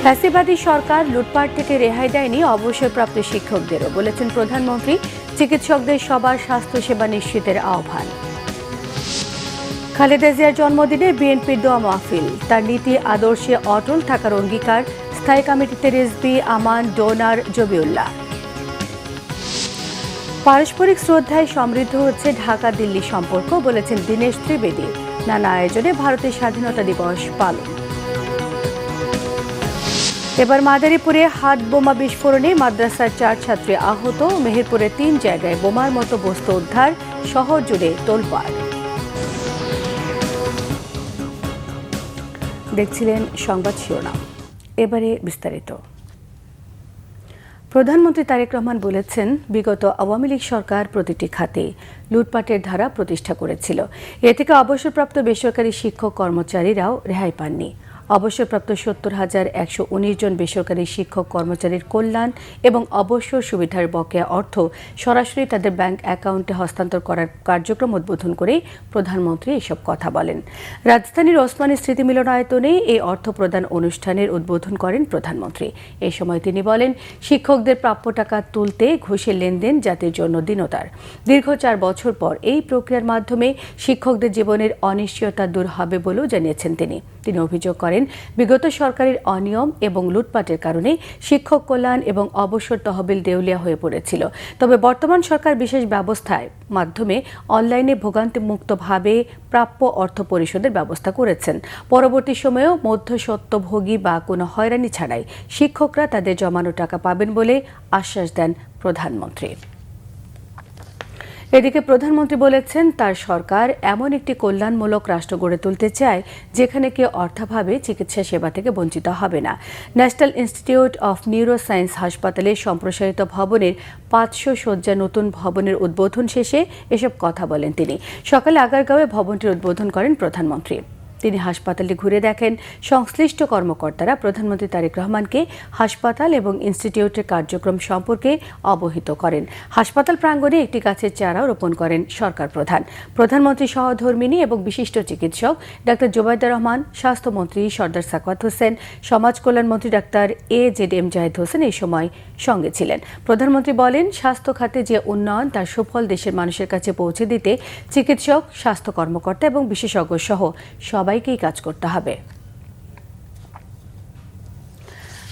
ফ্যাসিবাদী সরকার লুটপাট থেকে রেহাই দেয়নি অবসরপ্রাপ্ত শিক্ষকদেরও, বলেছেন প্রধানমন্ত্রী। চিকিৎসকদের সবার স্বাস্থ্যসেবা নিশ্চিতের আহ্বান। খালেদা জিয়ার জন্মদিনে বিএনপির দোয়া মাহফিল, তার নীতি আদর্শে অটল থাকার অঙ্গীকার। স্থায়ী কমিটিতে রিজভী, আমান, ডোনার, জবিউল্লাহ। পারস্পরিক শ্রদ্ধায় সমৃদ্ধ হচ্ছে ঢাকা দিল্লি সম্পর্ক, বলেছেন দীনেশ ত্রিবেদী। নানা আয়োজনে ভারতের স্বাধীনতা দিবস পালন। এবার মাদারীপুরে হাত বোমা বিস্ফোরণে মাদ্রাসার 4 ছাত্রী আহত। মেহেরপুরে 3 জায়গায় বোমার মতো বস্তু উদ্ধার, শহর জুড়ে তোলপাড়। দেখছিলেন সংবাদ শিরোনাম, এবারে বিস্তারিত। প্রধানমন্ত্রী তারেক রহমান বলেছেন, বিগত আওয়ামী লীগ সরকার প্রতিটি খাতে লুটপাটের ধারা প্রতিষ্ঠা করেছিল। এ থেকে অবসরপ্রাপ্ত বেসরকারি শিক্ষক কর্মচারীরাও রেহাই পাননি। অবসরপ্রাপ্ত 70,119 জন বেসরকারি শিক্ষক কর্মচারীর কল্যাণ এবং অবসর সুবিধার বকেয়া অর্থ সরাসরি তাদের ব্যাংক অ্যাকাউন্টে হস্তান্তর করার কার্যক্রম উদ্বোধন করে প্রধানমন্ত্রী এসব কথা বলেন। রাজধানীর ওসমানী স্মৃতি মিলনায়তনে এই অর্থ প্রদান অনুষ্ঠানের উদ্বোধন করেন প্রধানমন্ত্রী। এ সময় তিনি বলেন, শিক্ষকদের প্রাপ্য টাকা তুলতে ঘুষের লেনদেন জাতির জন্য দিনতার। দীর্ঘ 4 বছর পর এই প্রক্রিয়ার মাধ্যমে শিক্ষকদের জীবনের অনিশ্চয়তা দূর হবে বলেও জানিয়েছেন তিনি। তিনি অভিযোগ করেন, বিগত সরকারের অনিয়ম এবং লুটপাটের কারণে শিক্ষক কল্যাণ এবং অবসর তহবিল দেউলিয়া হয়ে পড়েছিল। তবে বর্তমান সরকার বিশেষ ব্যবস্থার মাধ্যমে অনলাইনে ভোগান্তিমুক্তভাবে প্রাপ্য অর্থ পরিশোধের ব্যবস্থা করেছেন। পরবর্তী সময়েও মধ্যস্বত্বভোগী বা কোনো হয়রানি ছাড়াই শিক্ষকরা তাদের জমানো টাকা পাবেন বলে আশ্বাস দেন প্রধানমন্ত্রী। এদিকে প্রধানমন্ত্রী বলেছেন, তার সরকার এমন একটি কল্যাণমূলক রাষ্ট্র গড়ে তুলতে চায় যেখানে কেউ অর্থাভাবে চিকিৎসা সেবা থেকে বঞ্চিত হবে না। ন্যাশনাল ইনস্টিটিউট অফ নিউরোসায়েন্স হাসপাতালের সম্প্রসারিত ভবনের 500 শয্যা নতুন ভবনের উদ্বোধন শেষে এসব কথা বলেন তিনি। সকালে আগারগাঁওয়ে ভবনটির উদ্বোধন করেন প্রধানমন্ত্রী। তিনি হাসপাতালটি ঘুরে দেখেন। সংশ্লিষ্ট কর্মকর্তারা প্রধানমন্ত্রী তারেক রহমানকে হাসপাতাল এবং ইনস্টিটিউটের কার্যক্রম সম্পর্কে অবহিত করেন। হাসপাতাল প্রাঙ্গণে একটি গাছের চারাও রোপণ করেন সরকার প্রধান। প্রধানমন্ত্রী সহধর্মিণী এবং বিশিষ্ট চিকিৎসক ডাক্তার জোবাইদা রহমান, স্বাস্থ্যমন্ত্রী সর্দার সাখাওয়াত হোসেন, সমাজ কল্যাণমন্ত্রী ডাক্তার AZM জাহিদ হোসেন এই সময় সঙ্গে ছিলেন। প্রধানমন্ত্রী বলেন, স্বাস্থ্য খাতে যে উন্নয়ন তার সুফল দেশের মানুষের কাছে পৌঁছে দিতে চিকিৎসক, স্বাস্থ্য কর্মকর্তা এবং বিশেষজ্ঞ সহ সবাইকেই কাজ করতে হবে।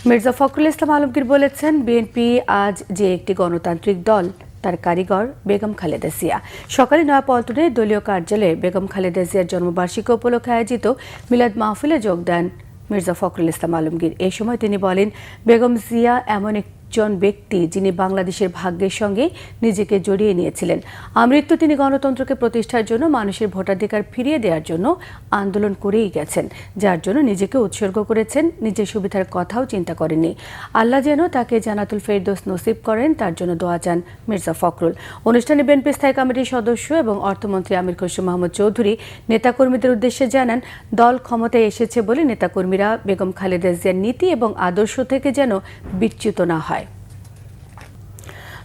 মির্জা ফখরুল ইসলাম আলমগীর বলেছেন, বিএনপি আজ যে একটি গণতান্ত্রিক দল তার কারিগর বেগম খালেদা জিয়া। সকালে নয়াপল্টনে দলীয় কার্যালয়ে বেগম খালেদা জিয়ার জন্মবার্ষিকী উপলক্ষে আয়োজিত মিলাদ মাহফিলে যোগ দেন মির্জা ফখরুল ইসলাম আলমগীর। এই সময় তিনি বলেন, বেগম জিয়া এমন একজন ব্যক্তি যিনি বাংলাদেশের ভাগ্যের সঙ্গে নিজেকে জড়িয়ে নিয়েছিলেন। আমৃত্যু তিনি গণতন্ত্রকে প্রতিষ্ঠার জন্য, মানুষের ভোটাধিকার ফিরিয়ে দেওয়ার জন্য আন্দোলন করেই গেছেন, যার জন্য নিজেকে উৎসর্গ করেছেন। নিজের সুবিধার কথাও চিন্তা করেননি। আল্লাহ যেন তাকে জান্নাতুল ফেরদৌস নসিব করেন, তার জন্য দোয়া চান মির্জা ফখরুল। অনুষ্ঠানে বিএনপি স্থায়ী কমিটির সদস্য এবং অর্থমন্ত্রী আমির খসরু মাহমুদ চৌধুরী নেতাকর্মীদের উদ্দেশ্যে জানান, দল ক্ষমতায় এসেছে বলে নেতাকর্মীরা বেগম খালেদা জিয়ার নীতি এবং আদর্শ থেকে যেন বিচ্যুত না হয়।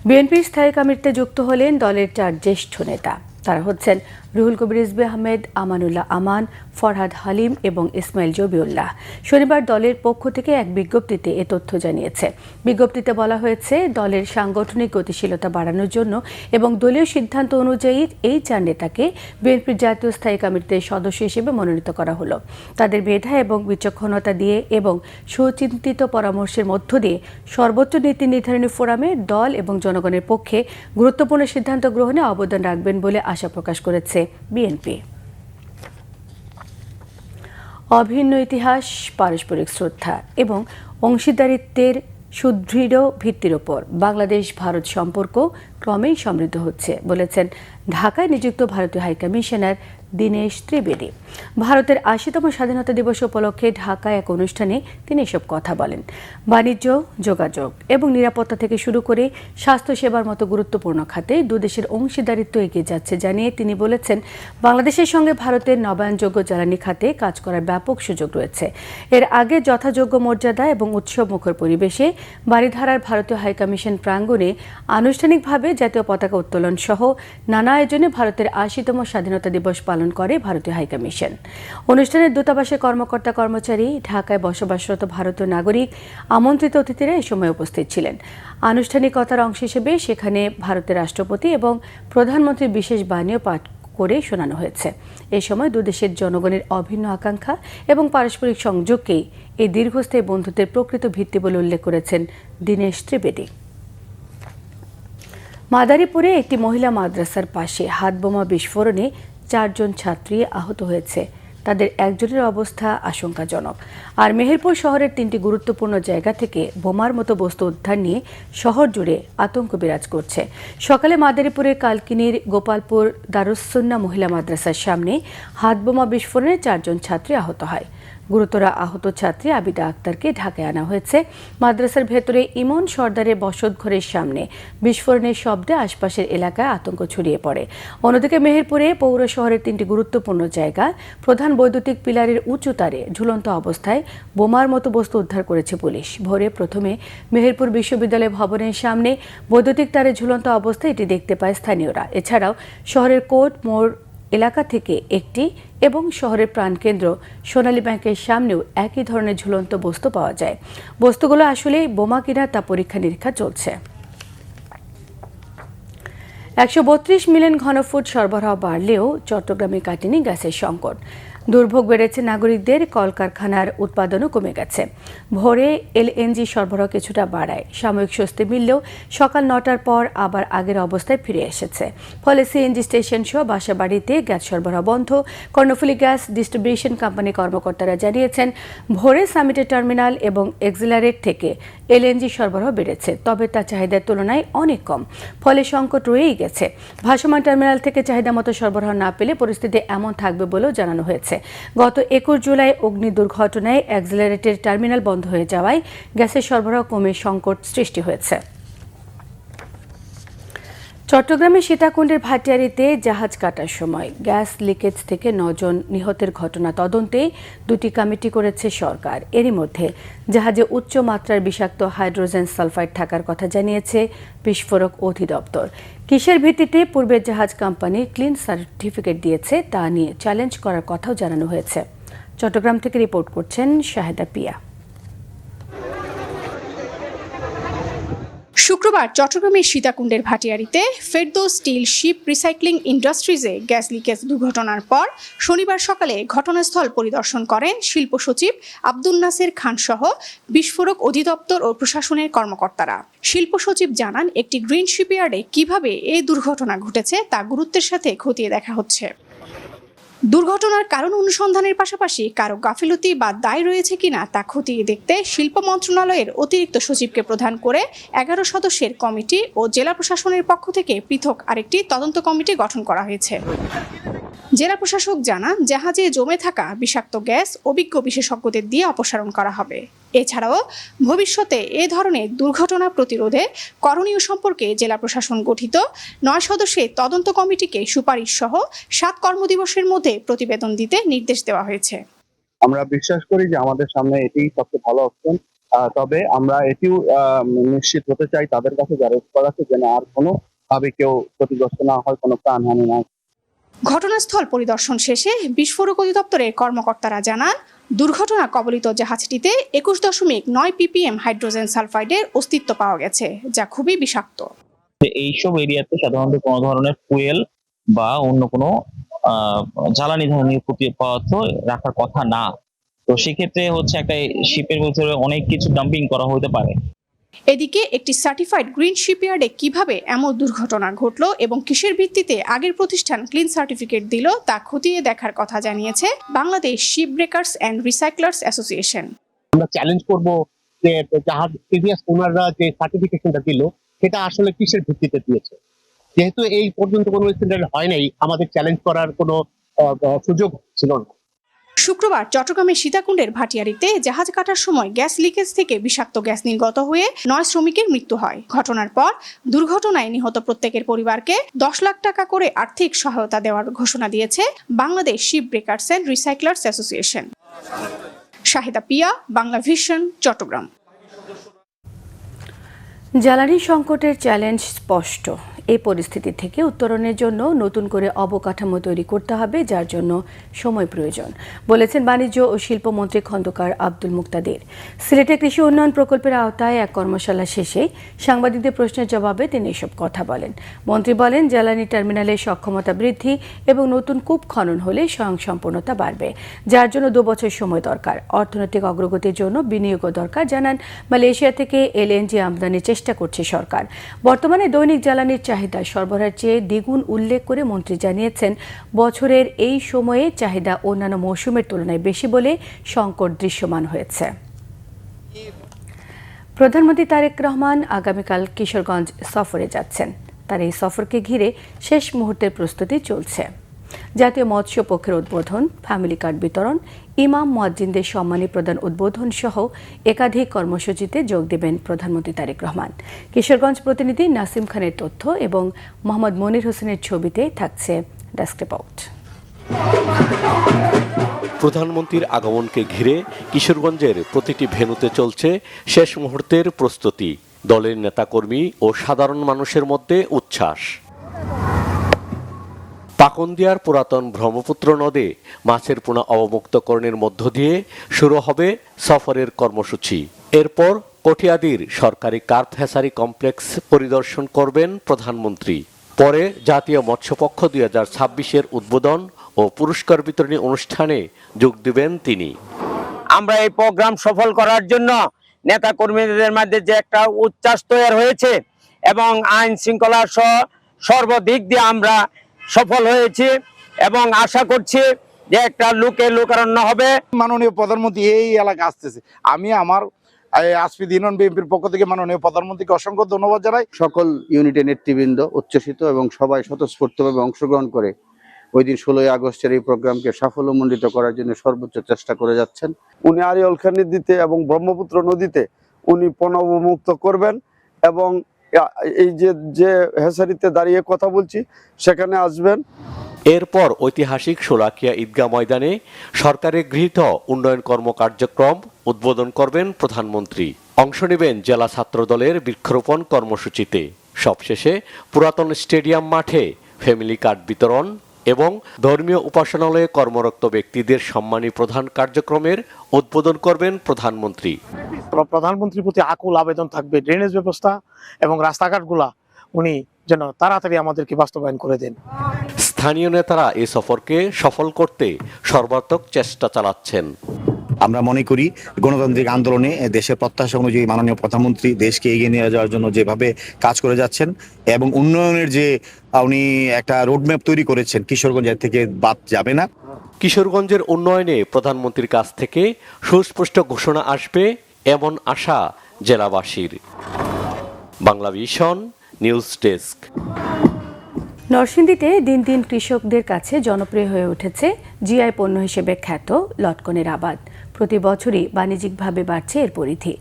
বিএনপির স্থায়ী কমিটিতে যুক্ত হলেন দলের 4 জ্যেষ্ঠ নেতা। তারা হচ্ছেন রুহুল কবির রিজভী আহমেদ, আমানুল্লাহ আমান, ফরহাদ হালিম এবং ইসমাইল জবিউল্লাহ। শনিবার দলের পক্ষ থেকে এক বিজ্ঞপ্তিতে এ তথ্য জানিয়েছে। বিজ্ঞপ্তিতে বলা হয়েছে, দলের সাংগঠনিক গতিশীলতা বাড়ানোর জন্য এবং দলীয় সিদ্ধান্ত অনুযায়ী এই 4 নেতাকে বিএনপির জাতীয় স্থায়ী কমিটিতে সদস্য হিসেবে মনোনীত করা হলো। তাদের মেধা এবং বিচক্ষণতা দিয়ে এবং সুচিন্তিত পরামর্শের মধ্য দিয়ে সর্বোচ্চ নীতি নির্ধারণী ফোরামে দল এবং জনগণের পক্ষে গুরুত্বপূর্ণ সিদ্ধান্ত গ্রহণে অবদান রাখবেন বলে আশা প্রকাশ করেছে বিএনপি। অভিন্ন ইতিহাস, পারস্পরিক শ্রদ্ধা এবং অংশীদারিত্বের সুদৃঢ় ভিত্তির ওপর বাংলাদেশ ভারত সম্পর্ক ক্রমেই সমৃদ্ধ হচ্ছে, বলেছেন ঢাকায় নিযুক্ত ভারতীয় হাইকমিশনার দীনেশ ত্রিবেদী। ভারতের 80তম স্বাধীনতা দিবস উপলক্ষে ঢাকায় এক অনুষ্ঠানে তিনি এসব কথা বলেন। বাণিজ্য, যোগাযোগ এবং নিরাপত্তা থেকে শুরু করে স্বাস্থ্যসেবার মতো গুরুত্বপূর্ণ খাতে দুদেশের অংশীদারিত্ব এগিয়ে যাচ্ছে জানিয়ে তিনি বলেছেন, বাংলাদেশের সঙ্গে ভারতের নবায়নযোগ্য জ্বালানি খাতে কাজ করার ব্যাপক সুযোগ রয়েছে। এর আগে যথাযোগ্য মর্যাদা এবং উৎসবমুখর পরিবেশে বারিধারার ভারতীয় হাইকমিশন প্রাঙ্গণে আনুষ্ঠানিকভাবে জাতীয় পতাকা উত্তোলন সহ নানা আয়োজনে ভারতের 80তম স্বাধীনতা দিবস পালন পালন করে ভারতীয় হাইকমিশন। অনুষ্ঠানে দূতাবাসের কর্মকর্তা কর্মচারী, ঢাকায় বসবাসরত ভারতীয় নাগরিক, আমন্ত্রিত অতিথিরা এ সময় উপস্থিত ছিলেন। আনুষ্ঠানিকতার অংশ হিসেবে সেখানে ভারতের রাষ্ট্রপতি এবং প্রধানমন্ত্রীর বিশেষ বাণীও পাঠ করে শোনানো হয়েছে। এ সময় দুদেশের জনগণের অভিন্ন আকাঙ্ক্ষা এবং পারস্পরিক সংযোগকেই এই দীর্ঘস্থায়ী বন্ধুত্বের প্রকৃত ভিত্তি বলে উল্লেখ করেছেন দীনেশ ত্রিবেদী। মাদারীপুরে একটি মহিলা মাদ্রাসার পাশে হাতবোমা বিস্ফোরণে 4 জন ছাত্রী আহত হয়েছে। তাদের একজনের অবস্থা আশঙ্কাজনক। আর মেহেরপুর শহরের 3টি গুরুত্বপূর্ণ জায়গা থেকে বোমার মতো বস্তু উদ্ধার নিয়ে শহর জুড়ে আতঙ্ক বিরাজ করছে। সকালে মাদারীপুরের কালকিনির গোপালপুর দারুস-সুন্নাহ মহিলা মাদ্রাসার সামনে হাতবোমা বিস্ফোরণে 4 জন ছাত্রী আহত হয়। গুরুতর আহত ছাত্রী আবিদা আক্তারকে ঢাকায় আনা হয়েছে। মাদ্রাসার ভেতরে ইমন সর্দারের বসতঘরের সামনে বিস্ফোরণের শব্দে আশপাশের এলাকায় আতঙ্ক ছড়িয়ে পড়ে। অন্যদিকে মেহেরপুরে পৌর শহরের 3টি গুরুত্বপূর্ণ জায়গা প্রধান বৈদ্যুতিক পিলারের উঁচু তারে ঝুলন্ত অবস্থায় বোমার মতো বস্তু উদ্ধার করেছে পুলিশ। ভোরে প্রথমে মেহেরপুর বিশ্ববিদ্যালয় ভবনের সামনে বৈদ্যুতিক তারে ঝুলন্ত অবস্থায় এটি দেখতে পায় স্থানীয়রা। এছাড়াও শহরের কোর্ট মোড় এলাকা থেকে একটি এবং শহরের প্রাণকেন্দ্র সোনালী ব্যাংকের সামনেও একই ধরনের ঝুলন্ত বস্তু পাওয়া যায়। বস্তুগুলো আসলে বোমা কিনা তা পরীক্ষা নিরীক্ষা চলছে। 132 মিলিয়ন ঘনফুট সরবরাহ বাড়লেও চট্টগ্রামে কাটেনি গ্যাসের সংকট। দুর্ভোগ বেড়েছে নাগরিকদের, কলকারখানার উৎপাদনও কমে গেছে। ভোরে এলএনজি সরবরাহ কিছুটা বাড়ায়, সাময়িক স্বস্তি মিললেও সকাল 9টার পর আবার আগের অবস্থায় ফিরে এসেছে। ফলে সিএনজি স্টেশন সহ বাসাবাড়িতে গ্যাস সরবরাহ বন্ধ। কর্ণফুলী গ্যাস ডিস্ট্রিবিউশন কোম্পানির কর্মকর্তারা জানিয়েছেন, ভোরে সামিটের টার্মিনাল এবং এক্সিলারেট থেকে এলএনজি সরবরাহ বেড়েছে, তবে তা চাহিদার তুলনায় অনেক কম। ফলে সংকট রয়েই গেছে। ভাসমান টার্মিনাল থেকে চাহিদা মতো সরবরাহ না পেলে পরিস্থিতি এমন থাকবে বলেও জানানো হয়েছে। গত 21 জুলাই অগ্নি দুর্ঘটনায় এক্সিলারেটের টার্মিনাল বন্ধ হয়ে যাওয়ায় গ্যাসের সরবরাহ কমে সংকট সৃষ্টি হয়েছে। চট্টগ্রামের সীতাকুণ্ডের ভাটিয়ারীতে জাহাজ কাটার সময় গ্যাস লিকেজ থেকে 9 জন নিহতের ঘটনা তদন্তে 2টি কমিটি করেছে সরকার। এরই মধ্যে জাহাজে উচ্চ মাত্রার বিষাক্ত হাইড্রোজেন সালফাইড থাকার কথা জানিয়েছে বিস্ফোরক অধিদপ্তর। কিসের ভিত্তিতে পূর্বের জাহাজ কোম্পানি ক্লিন সার্টিফিকেট দিয়েছে তা নিয়ে চ্যালেঞ্জ করার কথাও জানানো হয়েছে। চট্টগ্রাম থেকে রিপোর্ট করছেন শাহেদা পিয়া। শুক্রবার চট্টগ্রামের সীতাকুণ্ডের ভাটিয়ারীতে ফেরদৌস স্টিল শিপ রিসাইক্লিং ইন্ডাস্ট্রিজে গ্যাস লিকেজ দুর্ঘটনার পর শনিবার সকালে ঘটনাস্থল পরিদর্শন করেন শিল্প সচিব আব্দুল নাসের খান সহ বিস্ফোরক অধিদপ্তর ও প্রশাসনের কর্মকর্তারা। শিল্প সচিব জানান, একটি গ্রিন শিপইয়ার্ডে কিভাবে এই দুর্ঘটনা ঘটেছে তা গুরুত্বের সাথে খতিয়ে দেখা হচ্ছে। দুর্ঘটনার কারণ অনুসন্ধানের পাশাপাশি কারো গাফিলতি বা দায় রয়েছে কিনা তা খতিয়ে দেখতে শিল্প মন্ত্রণালয়ের অতিরিক্ত সচিবকে প্রধান করে 11 সদস্যের কমিটি ও জেলা প্রশাসনের পক্ষ থেকে পৃথক আরেকটি তদন্ত কমিটি গঠন করা হয়েছে। জেলা প্রশাসক জানান, জাহাজে জমে থাকা বিষাক্ত গ্যাস অভিজ্ঞ বিশেষজ্ঞদের দিয়ে অপসারণ করা হবে। এছাড়াও ভবিষ্যতে এ ধরনের দুর্ঘটনা প্রতিরোধে করণীয় সম্পর্কে জেলা প্রশাসন গঠিত 9 সদস্যের তদন্ত কমিটিকে সুপারিশ সহ 7 কর্মদিবসের মধ্যে প্রতিবেদন দিতে নির্দেশ দেওয়া হয়েছে। আমরা বিশ্বাস করি যে আমাদের সামনে এটাই সবচেয়ে ভালো অপশন। তবে আমরা এটিও নিশ্চিত হতে চাই তাদের কাছে যারা এক্সপার্ট আছে যেন আর কোনো ভাবে কেউ ক্ষতিগ্রস্ত না হয়, কোনো প্রাণহানি না। ঘটনাস্থল পরিদর্শন শেষে বিস্ফোরক অধিদপ্তরের কর্মকর্তারা জানান, দুর্ঘটনা কবলিত জাহাজটিতে 21.9 ppm হাইড্রোজেন সালফাইডের অস্তিত্ব পাওয়া গেছে, যা খুবই বিষাক্ত। এইসব এরিয়াতে সাধারণত কোনো ধরনের ফুয়েল বা অন্য কোনো জ্বালানি ধরনের পদার্থ রাখার কথা না। তো সেক্ষেত্রে হচ্ছে একটা শিপের ভিতরে অনেক কিছু ডাম্পিং করা হতে পারে। এদিকে একটি সার্টিফাইড গ্রিন শিপইয়ার্ডে কিভাবে এমন দুর্ঘটনা ঘটলো এবং কিসের ভিত্তিতে আগের প্রতিষ্ঠান ক্লিন সার্টিফিকেট দিল তা খতিয়ে দেখার কথা জানিয়েছে Bangladesh ship breakers and recyclers association. আমরা চ্যালেঞ্জ করব যে জাহাজ প্রিভিয়াস ওনাররা যে সার্টিফিকেশনটা দিল সেটা আসলে কিসের ভিত্তিতে দিয়েছে। যেহেতু এই পর্যন্ত কোনো ইনসিডেন্ট হয় নাই, আমাদের চ্যালেঞ্জ করার কোনো সুযোগ ছিল না। শুক্রবার চট্টগ্রামের সীতাকুণ্ডের ভাটিয়ারীতে জাহাজ কাটার সময় গ্যাস লিকেজ থেকে বিষাক্ত গ্যাস নির্গত হয়ে 9 শ্রমিকের মৃত্যু হয়। ঘটনার পর দুর্ঘটনায় নিহত প্রত্যেকের পরিবারকে 10 লাখ টাকা করে আর্থিক সহায়তা দেওয়ার ঘোষণা দিয়েছে Bangladesh ship breakers and recyclers association. Shaheda Piya, Bangla vision, Chattogram. জ্বালানি সংকটের চ্যালেঞ্জ স্পষ্ট। এই পরিস্থিতি থেকে উত্তরণের জন্য নতুন করে অবকাঠামো তৈরি করতে হবে, যার জন্য সময় প্রয়োজন বলেছেন বাণিজ্য ও শিল্পমন্ত্রী খন্দকার আব্দুল মুক্তাদির। সিলেটে কৃষি উন্নয়ন প্রকল্পের আওতায় এক কর্মশালা শেষে সাংবাদিকদের প্রশ্নের জবাবে তিনি এসব কথা বলেন। মন্ত্রী বলেন, জ্বালানি টার্মিনালের সক্ষমতা বৃদ্ধি এবং নতুন কূপ খনন হলে স্বয়ংসম্পূর্ণতা বাড়বে, যার জন্য 2 বছর সময় দরকার। অর্থনৈতিক অগ্রগতির জন্য বিনিয়োগও দরকার জানান। মালয়েশিয়া থেকে এলএনজি আমদানির চেষ্টা করছে সরকার। বর্তমানে দৈনিক জ্বালানির চাহিদা সরবরাহের চেয়ে দ্বিগুণ উল্লেখ করে মন্ত্রী জানিয়েছেন, বছরের এই সময়ে চাহিদা অন্যান্য মৌসুমের তুলনায় বেশি বলে সংকট দৃশ্যমান হয়েছে। প্রধানমন্ত্রী তারেক রহমান আগামীকাল কিশোরগঞ্জ সফরে যাচ্ছেন। তার এই সফরকে ঘিরে শেষ মুহূর্তের প্রস্তুতি চলছে। জাতীয় মৎস্য পক্ষের উদ্বোধন, ফ্যামিলি কার্ড বিতরণ, ইমাম মুয়াজ্জিনদের সম্মানী প্রদান উদ্বোধন সহ একাধিক কর্মসূচিতে যোগ দেবেন প্রধানমন্ত্রী তারেক রহমান। কিশোরগঞ্জ প্রতিনিধি নাসিম খানের তথ্য এবং মোহাম্মদ মনির হোসেনের ছবিতে থাকছে ডেস্ক রিপোর্ট। প্রধানমন্ত্রীর আগমনকে ঘিরে কিশোরগঞ্জের প্রতিটি ভেন্যুতে চলছে শেষ মুহূর্তের প্রস্তুতি। দলের নেতাকর্মী ও সাধারণ মানুষের মধ্যে উচ্ছ্বাস। পাকন্দিয়ার পুরাতন ব্রহ্মপুত্র নদে মাছের পোনা অবমুক্তকরণের মধ্য দিয়ে শুরু হবে সফরের কর্মসূচি। এরপর কটিয়াদীর সরকারি কার্প হ্যাচারি কমপ্লেক্স পরিদর্শন করবেন প্রধানমন্ত্রী। পরে জাতীয় মৎস্যপক্ষ 2026-এর উদ্বোধন ও পুরস্কার বিতরণী অনুষ্ঠানে যোগ দেবেন তিনি। আমরা এই প্রোগ্রাম সফল করার জন্য নেতা কর্মীদের মধ্যে যে একটা উচ্ছ্বাস তৈরি হয়েছে এবং আইন শৃঙ্খলা সহ সর্বদিক দিয়ে আমরা সফল হয়েছি এবং আশা করছি যে একটা লোকারণ্য হবে। মাননীয় প্রধানমন্ত্রী এই এলাকা আসতেছে, আমি আমার আসফিদ ইউনিয়ন বিএনপির পক্ষ থেকে মাননীয় প্রধানমন্ত্রীকে অসংখ্য ধন্যবাদ জানাই। সকল ইউনিটের নেতৃবৃন্দ উচ্ছ্বসিত এবং সবাই স্বতঃস্ফূর্তভাবে অংশগ্রহণ করে ওই দিন 16 আগস্টের এই প্রোগ্রামকে সাফল্যমণ্ডিত করার জন্য সর্বোচ্চ চেষ্টা করে যাচ্ছেন। উনি আড়িয়াল খাল নদীতে এবং ব্রহ্মপুত্র নদীতে উনি পণ্য অবমুক্ত করবেন এবং এই যে হেসারিতে দাঁড়িয়ে কথা বলছি সেখানে আসবেন। এরপর ঐতিহাসিক শোলাকিয়া ঈদগাহ ময়দানে সরকারের গৃহীত উন্নয়ন কর্মকার্যক্রম উদ্বোধন করবেন প্রধানমন্ত্রী। অংশ নেবেন জেলা ছাত্র দলের বৃক্ষরোপণ কর্মসূচিতে। সবশেষে পুরাতন স্টেডিয়াম মাঠে ফ্যামিলি কার্ড বিতরণ এবং ধর্মীয় উপাসনালয়ে কর্মরত ব্যক্তিদের সম্মানী প্রদান কার্যক্রমের উদ্বোধন করবেন প্রধানমন্ত্রী। প্রধানমন্ত্রীর প্রতি আকুল আবেদন থাকবে ড্রেনেজ ব্যবস্থা এবং রাস্তাঘাটগুলা উনি যেন তাড়াতাড়ি আমাদেরকে বাস্তবায়ন করে দেন। স্থানীয় নেতারা এই সফরকে সফল করতে সর্বাত্মক চেষ্টা চালাচ্ছেন। আমরা মনে করি গণতান্ত্রিক আন্দোলনে দেশের প্রত্যাশা অনুযায়ী মাননীয় প্রধানমন্ত্রী দেশকে এগিয়ে নিয়ে যাওয়ার জন্য যেভাবে কাজ করে যাচ্ছেন এবং উন্নয়নের যে উনি একটা রোডম্যাপ তৈরি করেছেন, কিশোরগঞ্জ এর থেকে বাদ যাবে না। কিশোরগঞ্জের উন্নয়নে প্রধানমন্ত্রীর কাছ থেকে সুস্পষ্ট ঘোষণা আসবে এমন আশা জেলাবাসীর। Bangla vision news desk. নরসিংদীতে দিন দিন কৃষকদের কাছে জনপ্রিয় হয়ে উঠেছে জিআই পণ্য হিসেবে খ্যাত লটকনের আবাদ। প্রতি বছরই বাণিজ্যিকভাবে বাড়ছে এর পরিধি।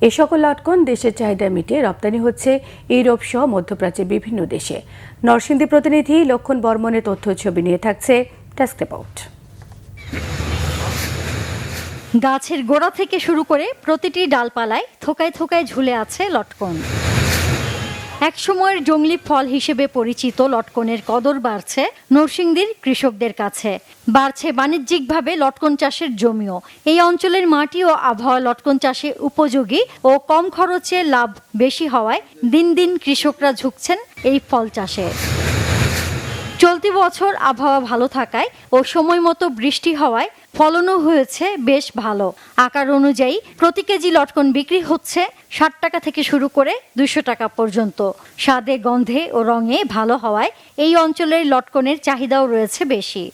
এ সকল লটকন দেশের চাহিদা মিটিয়ে রপ্তানি হচ্ছে ইউরোপ সহ মধ্যপ্রাচ্যের বিভিন্ন দেশে। নরসিংদী প্রতিনিধি লক্ষণ বর্মনের তথ্য ছবি নিয়ে থাকছে ডেস্ক রিপোর্ট। গাছের গোড়া থেকে শুরু করে প্রতিটি ডালপালায় থোকায় থোকায় ঝুলে আছে লটকন। একসময়ের জংলি ফল হিসেবে পরিচিত লটকনের কদর বাড়ছে নরসিংদীর কৃষকদের কাছে। বাড়ছে বাণিজ্যিকভাবে লটকন চাষের জমিও। এই অঞ্চলের মাটি ও আবহাওয়া লটকন চাষে উপযোগী ও কম খরচে লাভ বেশি হওয়ায় দিন দিন কৃষকরা ঝুঁকছেন এই ফল চাষে। চলতি বছর আবহাওয়া ভালো থাকায় ও সময় মতো বৃষ্টি হওয়ায় ফলনও হয়েছে বেশ ভালো। আকার অনুযায়ী প্রতি কেজি লটকন বিক্রি হচ্ছে 60 টাকা থেকে শুরু করে 200 টাকা পর্যন্ত। স্বাদে, গন্ধে ও রঙে ভালো হওয়ায় এই অঞ্চলের লটকনের চাহিদাও রয়েছে বেশি।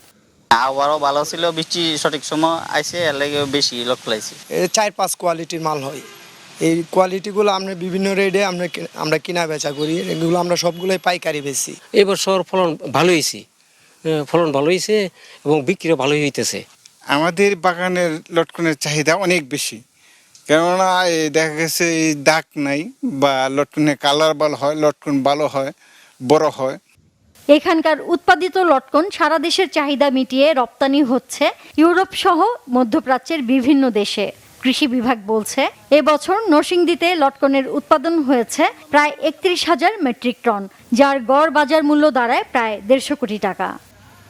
আবারও ভালো ছিল, বৃষ্টি সঠিক সময় আইছে, এর লাগে বেশি লট ফলাইছি। 4-5 কোয়ালিটির মাল হয়। এই কোয়ালিটিগুলো আমরা বিভিন্ন রেটে আমরা কিনা বেচা করি। এগুলো আমরা সবগুলোই পাইকারি বেচি। এবছর ফলন ভালো হয়েছে এবং বিক্রিও ভালোই হইতেছে। আমাদের বাগানের লটকনের চাহিদা অনেক বেশি, কেননা দেখা গেছে এই দাগ নাই বা লটকনের কালার ভালো হয়, লটকন ভালো হয়, বড় হয়। এখানকার উৎপাদিত লটকন সারা দেশের চাহিদা মিটিয়ে রপ্তানি হচ্ছে ইউরোপ সহ মধ্যপ্রাচ্যের বিভিন্ন দেশে। কৃষি বিভাগ বলছে এবছর নরসিংদীতে লটকনের উৎপাদন হয়েছে প্রায় ৩১,০০০ মেট্রিক টন, যার গড় বাজার মূল্য দাঁড়ায় প্রায় ১৫০ কোটি টাকা।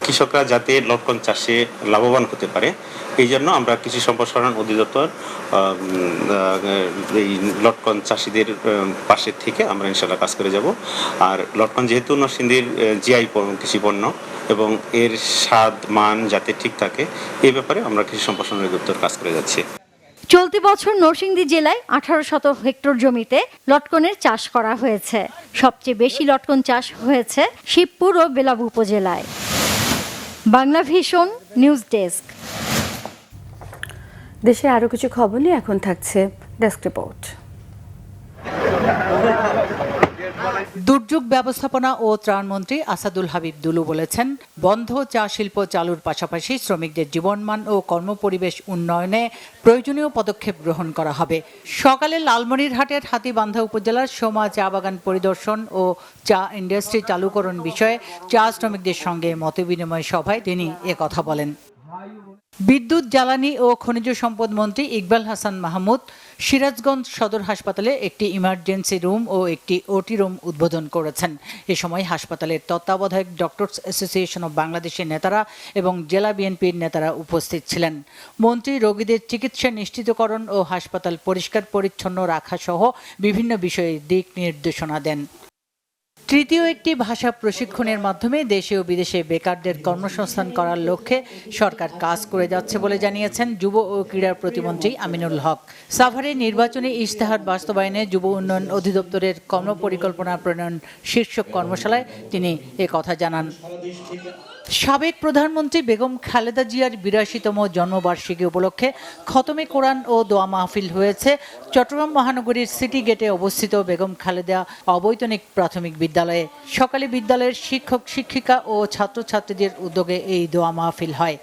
কৃষকরা যাতে লটকন চাষে লাভবান হতে পারে এই জন্য আমরা কৃষি সম্প্রসারণ অধিদপ্তর এই লটকন চাষিদের পাশে থেকে আমরা ইনশাল্লাহ কাজ করে যাব। আর লটকন যেহেতু নরসিংদীর জিআই কৃষি পণ্য এবং এর স্বাদ মান যাতে ঠিক থাকে এই ব্যাপারে আমরা কৃষি সম্প্রসারণ অধিদপ্তর কাজ করে যাচ্ছি। চলতি বছর নরসিংদী জেলায় 1800 হেক্টর জমিতে লটকনের চাষ করা হয়েছে। সবচেয়ে বেশি লটকন চাষ হয়েছে শিবপুর ও বেলাব উপজেলায়। Bangla vision news desk. দেশের আরো কিছু খবর নিয়ে এখন থাকছে ডেস্ক রিপোর্ট। দুর্যোগ ব্যবস্থাপনা ও ত্রাণমন্ত্রী আসাদুল হাবিব দুলু বলেছেন, বন্ধ চা শিল্প চালুর পাশাপাশি শ্রমিকদের জীবনমান ও কর্মপরিবেশ উন্নয়নে প্রয়োজনীয় পদক্ষেপ গ্রহণ করা হবে। সকালে লালমনিরহাটের হাতীবান্ধা উপজেলার সোমা চা বাগান পরিদর্শন ও চা ইন্ডাস্ট্রি চালুকরণ বিষয়ে চা শ্রমিকদের সঙ্গে মতবিনিময় সভায় তিনি একথা বলেন। বিদ্যুৎ, জ্বালানি ও খনিজ সম্পদ মন্ত্রী ইকবাল হাসান মাহমুদ সিরাজগঞ্জ সদর হাসপাতালে একটি ইমার্জেন্সি রুম ও একটি ওটি রুম উদ্বোধন করেছেন। এ সময় হাসপাতালের তত্ত্বাবধায়ক ডক্টরস অ্যাসোসিয়েশন অব বাংলাদেশের নেতারা এবং জেলা বিএনপির নেতারা উপস্থিত ছিলেন। মন্ত্রী রোগীদের চিকিৎসা নিশ্চিতকরণ ও হাসপাতাল পরিষ্কার পরিচ্ছন্ন রাখা সহ বিভিন্ন বিষয়ে দিক নির্দেশনা দেন। তৃতীয় একটি ভাষা প্রশিক্ষণের মাধ্যমে দেশে ও বিদেশে বেকারদের কর্মসংস্থান করার লক্ষ্যে সরকার কাজ করে যাচ্ছে বলে জানিয়েছেন যুব ও ক্রীড়া প্রতিমন্ত্রী আমিনুল হক। সাভারে নির্বাচনী ইশতেহার বাস্তবায়নে যুব উন্নয়ন অধিদপ্তরের কর্মপরিকল্পনা প্রণয়ন শীর্ষক কর্মশালায় তিনি একথা জানান। সাবেক প্রধানমন্ত্রী বেগম খালেদা জিয়ার ৮২তম জন্মবার্ষিকী উপলক্ষে খতমে কোরআন ও দোয়া মাহফিল হয়েছে চট্টগ্রাম মহানগরীর সিটি গেটে অবস্থিত বেগম খালেদা অবৈতনিক প্রাথমিক বিদ্যালয়ে। সকালে বিদ্যালয়ের শিক্ষক শিক্ষিকা ও ছাত্রছাত্রীদের উদ্যোগে এই দোয়া মাহফিল হয়।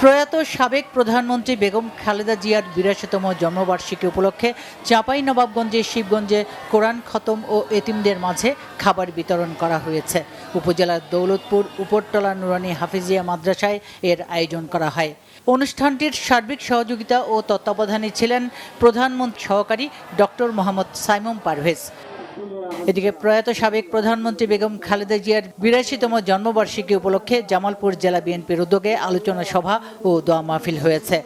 প্রয়াত সাবেক প্রধানমন্ত্রী বেগম খালেদা জিয়ার ৮২তম জন্মবার্ষিকী উপলক্ষে চাঁপাইনবাবগঞ্জে শিবগঞ্জে কোরআন খতম ও এতিমদের মাঝে খাবার বিতরণ করা হয়েছে। উপজেলার দৌলতপুর উপরতলা নুরানি হাফিজিয়া মাদ্রাসায় এর আয়োজন করা হয়। অনুষ্ঠানটির সার্বিক সহযোগিতা ও তত্ত্বাবধানে ছিলেন প্রধানমন্ত্রী সহকারী ডক্টর মোহাম্মদ সাইমুম পারভেজ। এদিকে প্রয়াত সাবেক প্রধানমন্ত্রী বেগম খালেদা জিয়ার ৮২তম জন্মবার্ষিকী উপলক্ষে জামালপুর জেলা বিএনপির উদ্যোগে আলোচনা সভা ও দোয়া মাহফিল হয়েছে।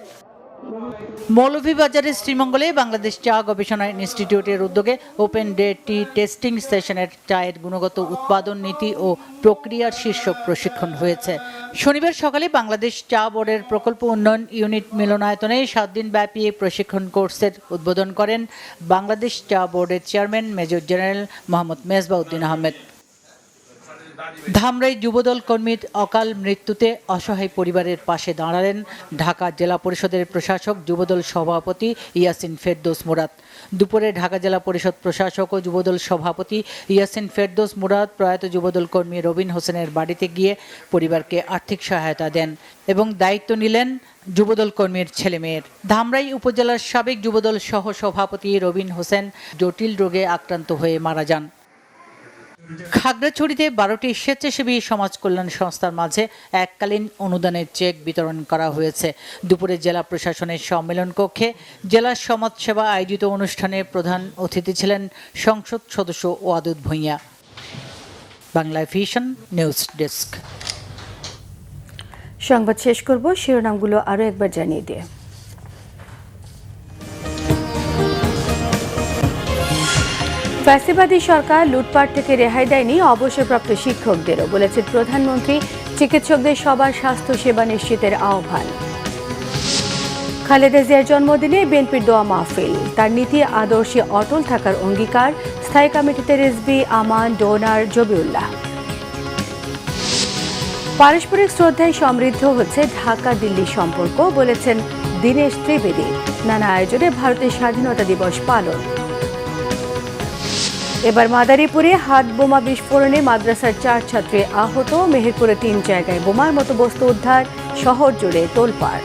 মৌলভীবাজারের শ্রীমঙ্গলে বাংলাদেশ চা গবেষণা ইনস্টিটিউটের উদ্যোগে ওপেন ডে টি টেস্টিং সেশনের চায়ের গুণগত উৎপাদন নীতি ও প্রক্রিয়ার শীর্ষক প্রশিক্ষণ হয়েছে। শনিবার সকালে বাংলাদেশ চা বোর্ডের প্রকল্প উন্নয়ন ইউনিট মিলনায়তনে 7 দিনব্যাপী প্রশিক্ষণ কোর্সের উদ্বোধন করেন বাংলাদেশ চা বোর্ডের chairman major general Mohammad Mezbauddin Ahmed. Dhamrai Jubodal কর্মীর অকাল মৃত্যুতে অসহায় পরিবারের পাশে দাঁড়ালেন ঢাকা জেলা পরিষদের প্রশাসক যুবদল সভাপতি ইয়াসিন ফেরদৌস মুরাদ। দুপুরে ঢাকা জেলা পরিষদ প্রশাসক ও যুবদল সভাপতি ইয়াসিন ফেরদৌস মুরাদ প্রয়াত যুবদল কর্মী রবিন হোসেনের বাড়িতে গিয়ে পরিবারকে আর্থিক সহায়তা দেন এবং দায়িত্ব নিলেন যুবদল কর্মীর ছেলেমেয়ের। ধামরাই উপজেলার সাবেক যুবদল সহ সভাপতি রবিন হোসেন জটিল রোগে আক্রান্ত হয়ে মারা যান। খাগড়াছড়িতে 12টি স্বেচ্ছাসেবী সমাজ কল্যাণ সংস্থার মাঝে এককালীন অনুদানের চেক বিতরণ করা হয়েছে। দুপুরে জেলা প্রশাসনের সম্মেলন কক্ষে জেলা সমাজসেবা আয়োজিত অনুষ্ঠানে প্রধান অতিথি ছিলেন সংসদ সদস্য Wadud Bhuiyan. Bangla vision news desk. সংবাদ শেষ করব, শিরোনামগুলো আরো একবার জানিয়ে দিয়ে। ফ্যাসিবাদী সরকার লুটপাট থেকে রেহাই দেয়নি অবসরপ্রাপ্ত শিক্ষকদেরও, বলেছেন প্রধানমন্ত্রী। চিকিৎসকদের সবার স্বাস্থ্য সেবা নিশ্চিতের আহ্বান। খালেদা জিয়ার জন্মদিনে বিএনপির দোয়া মাহফিল, তার নীতি আদর্শে অটল থাকার অঙ্গীকার। স্থায়ী কমিটিতে রিজভী, আমান, ডোনার, জবিউল্লাহ। পারস্পরিক শ্রদ্ধায় সমৃদ্ধ হচ্ছে ঢাকা দিল্লি সম্পর্ক, বলেছেন দীনেশ ত্রিবেদী। নানা আয়োজনে ভারতের স্বাধীনতা দিবস পালন। এবার মাদারীপুরে হাত বোমা বিস্ফোরণে মাদ্রাসার 4 ছাত্রী আহত। মেহেরপুরে 3 জায়গায় বোমার মতো বস্তু উদ্ধার, শহর জুড়ে তোলপাড়।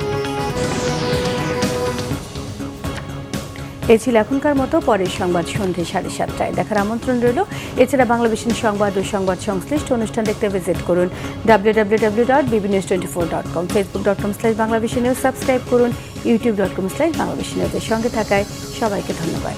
এই ছিল এখনকার মতো, পরের সংবাদ সন্ধ্যে 7:30টায় দেখার আমন্ত্রণ রইল। এছাড়া বাংলাভিশন সংবাদ ও সংবাদ সংশ্লিষ্ট অনুষ্ঠান দেখতে ভিজিট করুন www.bbnews24.com, facebook.com/বাংলাভিশন নিউজ সাবস্ক্রাইব করুন, youtube.com/বাংলাভিশন নিউজের সঙ্গে থাকায় সবাইকে ধন্যবাদ।